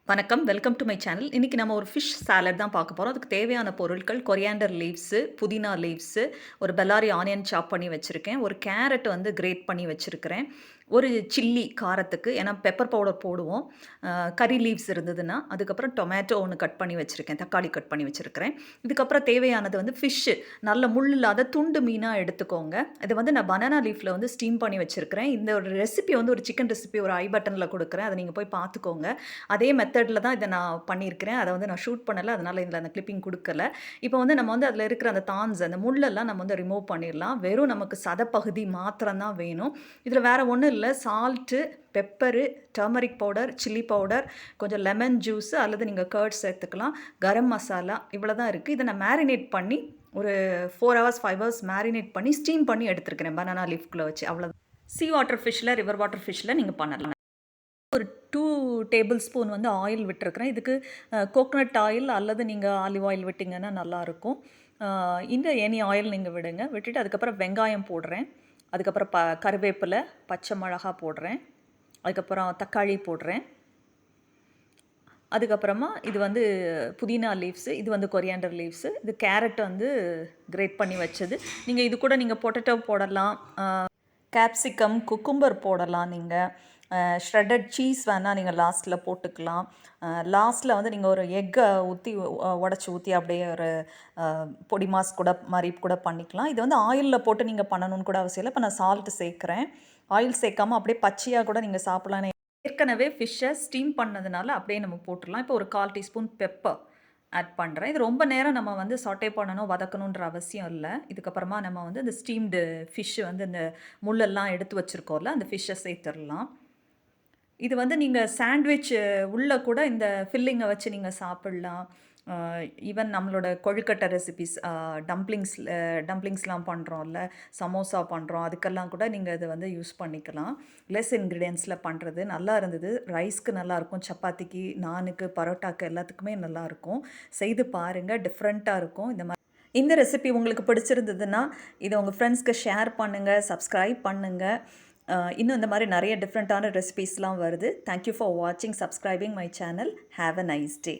வணக்கம். Welcome do my channel. இன்னைக்கு நம்ம ஒரு ஃபிஷ் சாலட் தான் பார்க்க போறோம். அதுக்கு தேவையான பொருட்கள் கொரியாண்டர் லீவ்ஸு, புதினா லீவ்ஸு, ஒரு பெல்லாரி ஆனியன் சாப் பண்ணி வச்சிருக்கேன். ஒரு கேரட் வந்து கிரேட் பண்ணி வச்சிருக்கிறேன். ஒரு சில்லி காரத்துக்கு, ஏன்னா பெப்பர் பவுடர் போடுவோம். கரி லீவ்ஸ் இருந்ததுன்னா, அதுக்கப்புறம் டொமேட்டோ ஒண்ணு கட் பண்ணி வச்சிருக்கேன். தக்காளி கட் பண்ணி வச்சிருக்கிறேன். இதுக்கப்புறம் தேவையானது வந்து ஃபிஷ்ஷு. நல்ல முள் இல்லாத துண்டு மீனா எடுத்துக்கோங்க. இது வந்து நான் பனானா லீஃப்ல வந்து ஸ்டீம் பண்ணி வச்சிருக்கிறேன். இந்த ஒரு ரெசிபி வந்து ஒரு சிக்கன் ரெசிபி ஒரு ஐ பட்டன்ல குடுக்குறேன். அத நீங்க போய் பார்த்துக்கோங்க. அதே மெத்தட்ல தான் இத நான் பண்ணியிருக்கிறேன். அத வந்து நான் ஷூட் பண்ணல. அதனால இதுல அந்த கிளிப்பிங் குடுக்கல. இப்ப வந்து நம்ம வந்து அதுல இருக்கிற அந்த தான்ஸ், அந்த முள்ளெல்லாம் நம்ம வந்து ரிமூவ் பண்ணிறலாம். வெறும் நமக்கு சதப்பகுதி மாத்திரம் தான் வேணும். இதுல வேற ஒண்ணும் இல்ல. Salt, pepper, turmeric powder, chilli powder, கொஞ்சம் லெமன் ஜூஸ் அல்லது நீங்க கர்ட் சேர்த்துக்கலாம். கரம் மசாலா இவ்வளோ தான் இருக்கு. இத நான் மேரினேட் பண்ணி ஒரு 4 ஹவர்ஸ், 5 ஹவர்ஸ் மேரினேட் பண்ணி ஸ்டீம் பண்ணி எடுத்துருக்கிறேன். பனானா லீஃப்குள்ள வச்சு அவ்வளோதான். சீ வாட்டர் ஃபிஷ்ல, ரிவர் வாட்டர் ஃபிஷ்ல நீங்க பண்ணலாம். ஒரு 2 டேபிள் ஸ்பூன் வந்து ஆயில் விட்டுருக்கிறேன். இதுக்கு கோகனட் ஆயில் அல்லது நீங்க ஆலிவ் ஆயில் விட்டீங்கன்னா நல்லாயிருக்கும். இந்த எனி ஆயில் நீங்க விடுங்க. விட்டுட்டு அதுக்கப்புறம் வெங்காயம் போடுறேன். அதுக்கப்புறம் கருவேப்பிலை, பச்சை மிளகா போடுறேன். அதுக்கப்புறம் தக்காளி போடுறேன். அதுக்கப்புறமா இது வந்து புதினா லீவ்ஸு, இது வந்து கொரியாண்டர் லீவ்ஸு, இது கேரட் வந்து கிரேட் பண்ணி வச்சது. இது கூட நீங்க பொட்டேட்டோ போடலாம். கேப்சிகம், குக்கும்பர் போடலாம் நீங்க. ஷ்ரெட்டட் சீஸ் வேணா நீங்க லாஸ்ட்ல போட்டுக்கலாம். லாஸ்ட்ல வந்து நீங்க ஒரு எக்க ஊத்தி உடைச்சு ஊத்தி அப்படியே ஒரு பொடி மாஸ் கூட மாரி கூட பண்ணிக்கலாம். இது வந்து ஆயில்ல போட்டு நீங்க பண்ணணும்னு கூட அவசியம் இல்ல. இப்ப நான் சால்ட் சேர்க்கிறேன். ஆயில் சேர்க்காம அப்படியே பச்சையா கூட நீங்க சாப்பிடலாம். ஏற்கனவே ஃபிஷ்ஷ ஸ்டீம் பண்ணதுனால அப்படியே நம்ம போட்டுறலாம். இப்போ ஒரு 1/4 டீஸ்பூன் பெப்பர் ஆட் பண்றேன். இது ரொம்ப நேரம் நம்ம வந்து சாட்டே பண்ணணும், வதக்கணுன்ற அவசியம் இல்ல. இதுக்கப்புறமா நம்ம வந்து இந்த ஸ்டீம்டு ஃபிஷ் வந்து இந்த முள்ளெல்லாம் எடுத்து வச்சிருக்கோம்ல, அந்த ஃபிஷ்ஷ சேர்த்துறலாம். இது வந்து நீங்க சாண்ட்விச் உள்ள கூட இந்த ஃபில்லிங்க வச்சு நீங்க சாப்பிடலாம். அ ஈவன் நம்மளோட கொழுக்கட்டை ரெசிபீஸ் டம்ப்ளிங்ஸ்லாம் பண்றோம்ல, சமோசா பண்றோம். அதுக்கெல்லாம் கூட நீங்க இத வந்து யூஸ் பண்ணிக்கலாம். லெஸ் இன்கிரீடியன்ட்ஸ்ல பண்றது. நல்லா இருந்தது. ரைஸ்க்கு நல்லாயிருக்கும். சப்பாத்திக்கு, நானுக்கு, பரோட்டாக்கு எல்லாத்துக்குமே நல்லாயிருக்கும். செய்து பாருங்க. டிஃப்ரெண்ட்டா இருக்கும். இந்த ரெசிபி உங்களுக்கு பிடிச்சிருந்ததுன்னா, இத உங்க ஃப்ரெண்ட்ஸ்க்கு ஷேர் பண்ணுங்க, சப்ஸ்கிரைப் பண்ணுங்க. இன்னும் இந்த மாரி நெறைய டிஃப்ரெண்ட்டான ரெசிபீஸ்லாம் வருது. தேங்க் யூ ஃபார் வாட்சிங், subscribing my channel. Have a nice day.